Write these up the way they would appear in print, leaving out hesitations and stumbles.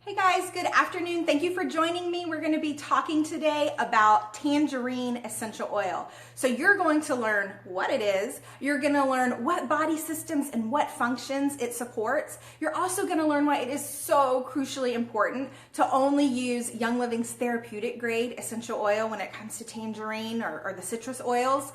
Hey guys, good afternoon. Thank you for joining me. We're going to be talking today about tangerine essential oil. So you're going to learn what it is. You're going to learn what body systems and what functions it supports. You're also going to learn why it is so crucially important to only use Young Living's therapeutic grade essential oil when it comes to tangerine or the citrus oils.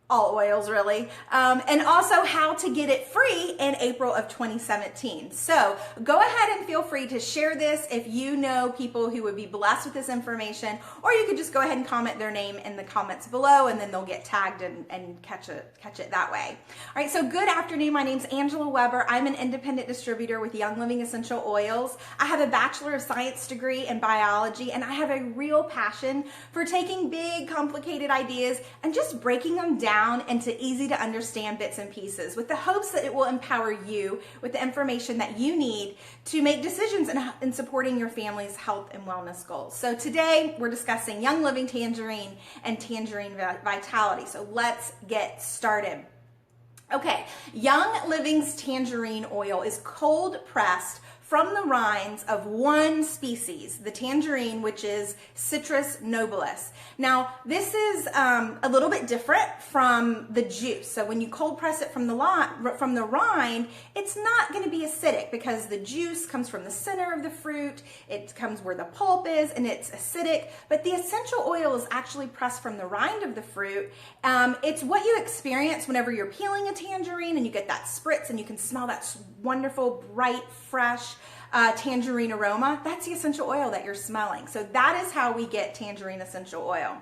All oils really, and also how to get it free in April of 2017. So go ahead and feel free to share this if you know people who would be blessed with this information, or you could just go ahead and comment their name in the comments below and then they'll get tagged and catch it that way. All right, so good afternoon. My name's Angela Weber. I'm an independent distributor with Young Living Essential Oils. I have a Bachelor of Science degree in biology, and I have a real passion for taking big, complicated ideas and just breaking them down into easy to understand bits and pieces with the hopes that it will empower you with the information that you need to make decisions in supporting your family's health and wellness goals. So today we're discussing Young Living Tangerine and Tangerine Vitality. So let's get started. Okay, Young Living's tangerine oil is cold pressed from the rinds of one species, the tangerine, which is Citrus nobilis. Now, this is a little bit different from the juice. So when you cold press it from the rind, it's not going to be acidic because the juice comes from the center of the fruit. It comes where the pulp is, and it's acidic. But the essential oil is actually pressed from the rind of the fruit. It's what you experience whenever you're peeling a tangerine and you get that spritz and you can smell that wonderful, bright, fresh tangerine aroma. That's the essential oil that you're smelling. So that is how we get tangerine essential oil.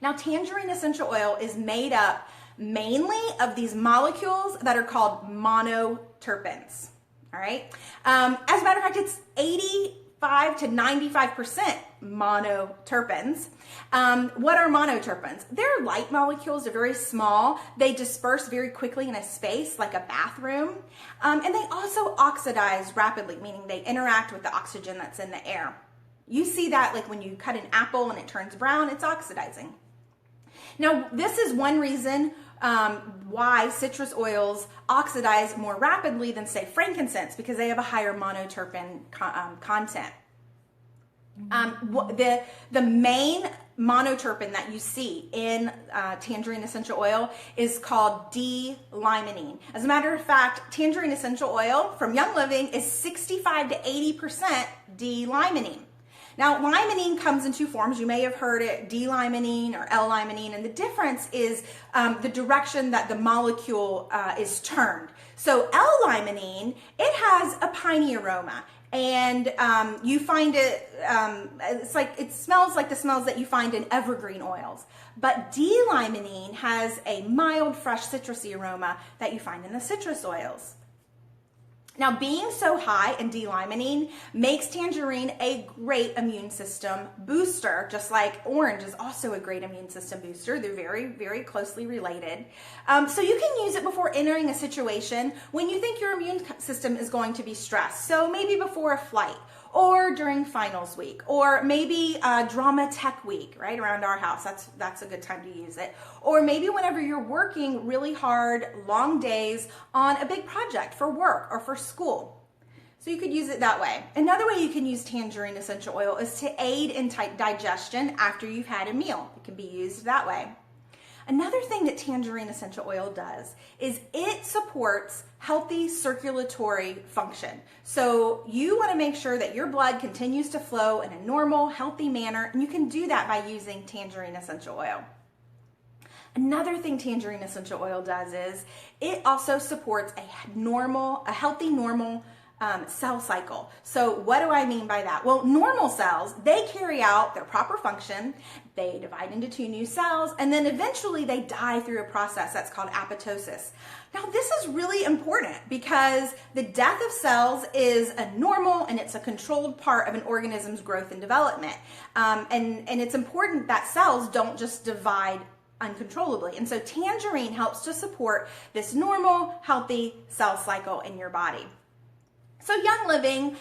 Now, tangerine essential oil is made up mainly of these molecules that are called monoterpenes. All right. As a matter of fact, it's 85 to 95% monoterpenes. What are monoterpenes? They're light molecules. They're very small. They disperse very quickly in a space like a bathroom. And they also oxidize rapidly, meaning they interact with the oxygen that's in the air. You see that like when you cut an apple and it turns brown, it's oxidizing. Now, this is one reason why citrus oils oxidize more rapidly than, say, frankincense, because they have a higher monoterpene content. The main monoterpene that you see in tangerine essential oil is called D-Limonene. As a matter of fact, tangerine essential oil from Young Living is 65 to 80% D-Limonene. Now, limonene comes in two forms. You may have heard it, D-Limonene or L-Limonene, and the difference is the direction that the molecule is turned. So L-Limonene, it has a piney aroma. And you find it, it smells like the smells that you find in evergreen oils. But D-Limonene has a mild, fresh, citrusy aroma that you find in the citrus oils. Now, being so high in D-Limonene makes tangerine a great immune system booster, just like orange is also a great immune system booster. They're very, very closely related. So you can use it before entering a situation when you think your immune system is going to be stressed. So maybe before a flight, or during finals week, or maybe drama tech week, right around our house. That's a good time to use it. Or maybe whenever you're working really hard, long days on a big project for work or for school. So you could use it that way. Another way you can use tangerine essential oil is to aid in digestion after you've had a meal. It can be used that way. Another thing that tangerine essential oil does is it supports healthy circulatory function. So you want to make sure that your blood continues to flow in a normal, healthy manner, and you can do that by using tangerine essential oil. Another thing tangerine essential oil does is it also supports a healthy, normal cell cycle. So what do I mean by that? Well, normal cells, they carry out their proper function, they divide into two new cells, and then eventually they die through a process that's called apoptosis. Now, this is really important because the death of cells is a normal and it's a controlled part of an organism's growth and development. And it's important that cells don't just divide uncontrollably. And so tangerine helps to support this normal, healthy cell cycle in your body. So Young Living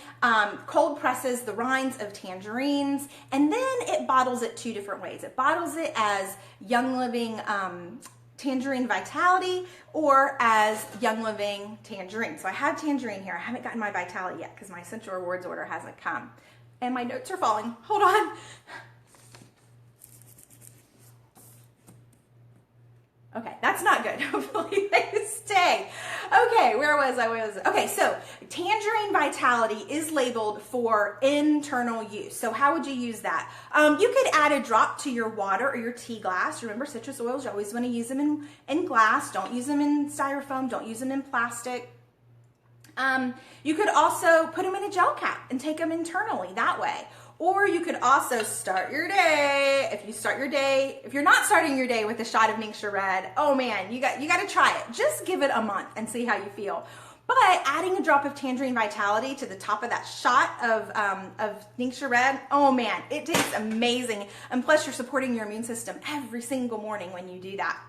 cold presses the rinds of tangerines, and then it bottles it two different ways. It bottles it as Young Living Tangerine Vitality, or as Young Living Tangerine. So I have Tangerine here. I haven't gotten my Vitality yet because my Essential Rewards order hasn't come. And my notes are falling. Hold on. Okay, that's not good. Hopefully they stay. Okay, where was I? Okay, so Tangerine Vitality is labeled for internal use. So how would you use that? You could add a drop to your water or your tea glass. Remember, citrus oils, you always want to use them in glass. Don't use them in styrofoam. Don't use them in plastic. You could also put them in a gel cap and take them internally that way. Or you could also start your day. If you're not starting your day with a shot of Ningxia Red, oh man, you got to try it. Just give it a month and see how you feel. But adding a drop of Tangerine Vitality to the top of that shot of Ningxia Red, oh man, it tastes amazing. And plus you're supporting your immune system every single morning when you do that.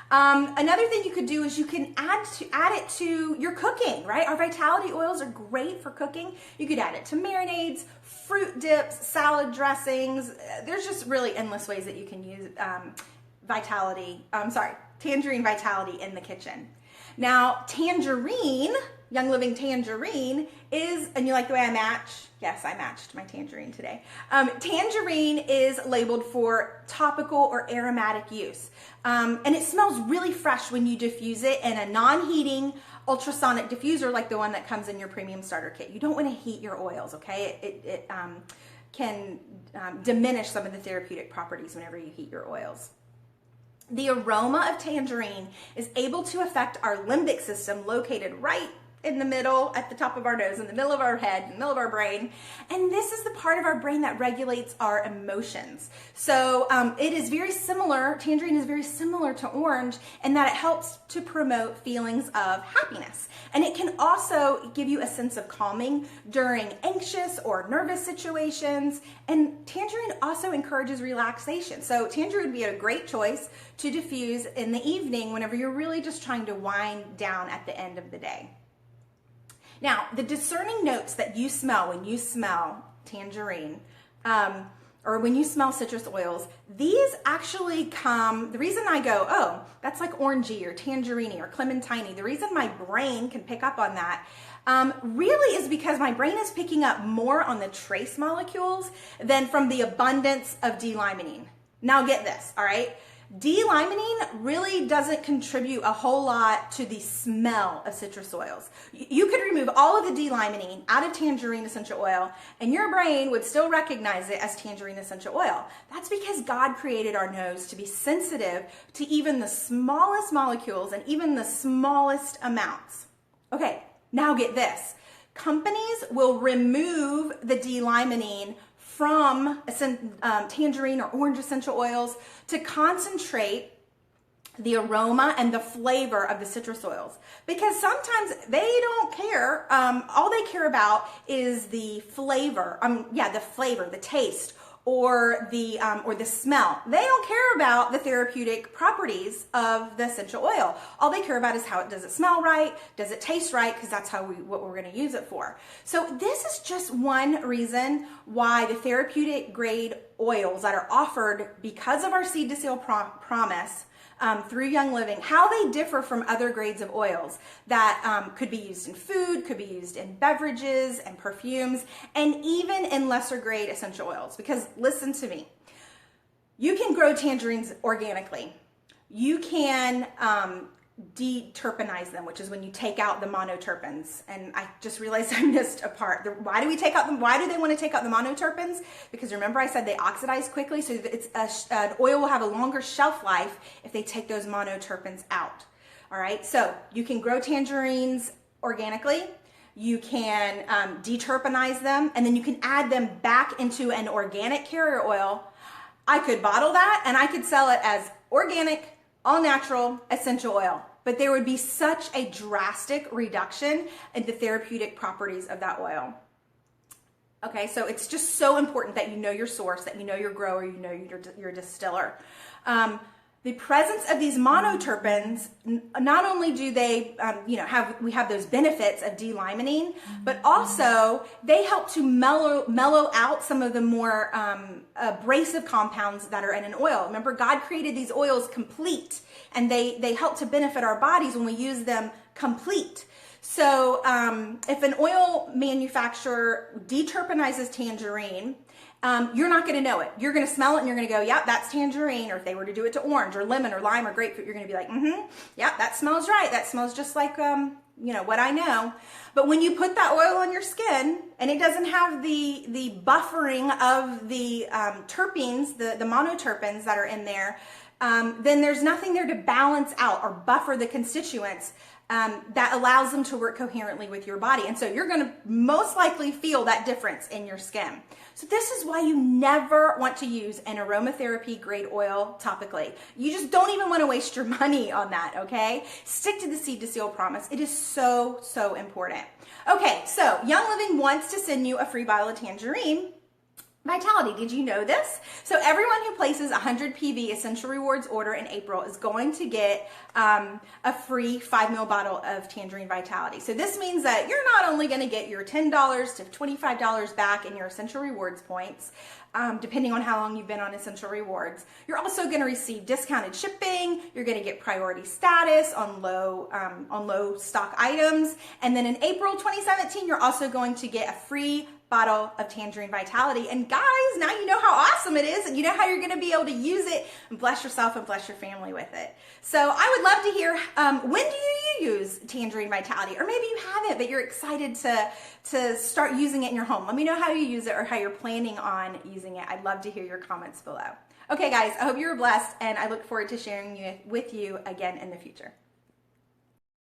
Another thing you could do is you can add it to your cooking, right? Our Vitality oils are great for cooking. You could add it to marinades, fruit dips, salad dressings. There's just really endless ways that you can use Tangerine Vitality in the kitchen. Now, Tangerine, Young Living Tangerine is, and you like the way I match? Yes, I matched my Tangerine today. Tangerine is labeled for topical or aromatic use. And it smells really fresh when you diffuse it in a non-heating ultrasonic diffuser like the one that comes in your premium starter kit. You don't want to heat your oils, okay? It can diminish some of the therapeutic properties whenever you heat your oils. The aroma of tangerine is able to affect our limbic system located right in the middle, at the top of our nose, in the middle of our head, in the middle of our brain. And this is the part of our brain that regulates our emotions. So it is very similar, tangerine is very similar to orange in that it helps to promote feelings of happiness. And it can also give you a sense of calming during anxious or nervous situations. And tangerine also encourages relaxation. So tangerine would be a great choice to diffuse in the evening whenever you're really just trying to wind down at the end of the day. Now, the discerning notes that you smell when you smell tangerine, or when you smell citrus oils, these actually come, the reason I go, oh, that's like orangey or tangerine or clementine, the reason my brain can pick up on that really is because my brain is picking up more on the trace molecules than from the abundance of D-Limonene. Now get this, all right? D-Limonene really doesn't contribute a whole lot to the smell of citrus oils. You could remove all of the D-Limonene out of tangerine essential oil and your brain would still recognize it as tangerine essential oil. That's because God created our nose to be sensitive to even the smallest molecules and even the smallest amounts. Okay, now get this. Companies will remove the D-Limonene from tangerine or orange essential oils to concentrate the aroma and the flavor of the citrus oils, because sometimes they don't care. All they care about is the flavor, the taste, or the smell. They don't care about the therapeutic properties of the essential oil. All they care about is does it smell right? Does it taste right? Because that's what we're going to use it for. So this is just one reason why the therapeutic grade oils that are offered because of our seed to seal promise through Young Living, how they differ from other grades of oils that could be used in food, could be used in beverages and perfumes, and even in lesser grade essential oils. Because listen to me, you can grow tangerines organically. You can deterpenize them, which is when you take out the monoterpenes. And I just realized I missed a part. Why do we take out them? Why do they want to take out the monoterpenes? Because remember I said they oxidize quickly, so an oil will have a longer shelf life if they take those monoterpenes out. All right, so you can grow tangerines organically. You can deterpenize them, and then you can add them back into an organic carrier oil. I could bottle that and I could sell it as organic, all natural essential oil. But there would be such a drastic reduction in the therapeutic properties of that oil. Okay, so it's just so important that you know your source, that you know your grower, you know your distiller. The presence of these monoterpenes, not only do they, we have those benefits of D-Limonene, but also they help to mellow out some of the more abrasive compounds that are in an oil. Remember, God created these oils complete, and they help to benefit our bodies when we use them complete. So if an oil manufacturer deterpenizes tangerine, you're not going to know it. You're going to smell it and you're going to go, yep, that's tangerine. Or if they were to do it to orange or lemon or lime or grapefruit, you're going to be like, yep, that smells right. That smells just like, what I know. But when you put that oil on your skin and it doesn't have the buffering of the terpenes, the monoterpenes that are in there, then there's nothing there to balance out or buffer the constituents that allows them to work coherently with your body. And so you're going to most likely feel that difference in your skin. So this is why you never want to use an aromatherapy grade oil topically. You just don't even want to waste your money on that, okay? Stick to the seed to seal promise. It is so, so important. Okay, so Young Living wants to send you a free bottle of Tangerine Vitality. Did you know this? So everyone who places 100 PV Essential Rewards order in April is going to get a free 5 ml bottle of Tangerine Vitality. So this means that you're not only going to get your $10 to $25 back in your Essential Rewards points, depending on how long you've been on Essential Rewards, you're also going to receive discounted shipping. You're going to get priority status on low stock items. And then in April 2017, you're also going to get a free bottle of Tangerine Vitality. And guys, now you know how awesome it is, and you know how you're going to be able to use it and bless yourself and bless your family with it. So I would love to hear, when do you use Tangerine Vitality? Or maybe you haven't, but you're excited to start using it in your home. Let me know how you use it or how you're planning on using it. I'd love to hear your comments below. Okay guys, I hope you were blessed, and I look forward to sharing with you again in the future.